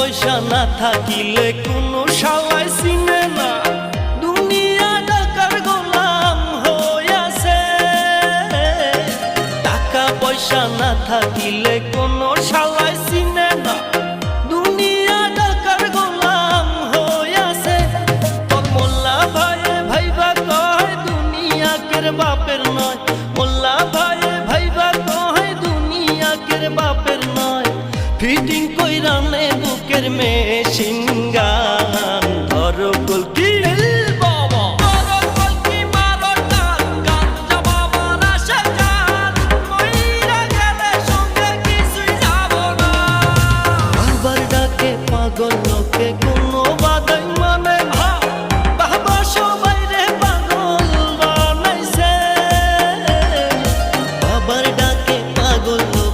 পয়সা না থাকিলে কোনো শালায় চিনে না, দুনিয়া টাকার গোলাম হইয়াছে। টাকা পয়সা না থাকিলে কোনো শালায় চিনে না, দুনিয়া টাকার গোলাম হইয়াছে। তোর মোল্লা ভাইয়ে ভাইবা কয় দুনিয়া কের বাপের নয়, মোল্লা ভাইয়ে ভাইবা কয় দুনিয়া কের বাপের নয়। ফিটিং কইরা নে বুকের মেশিন গান, ধরো কলকি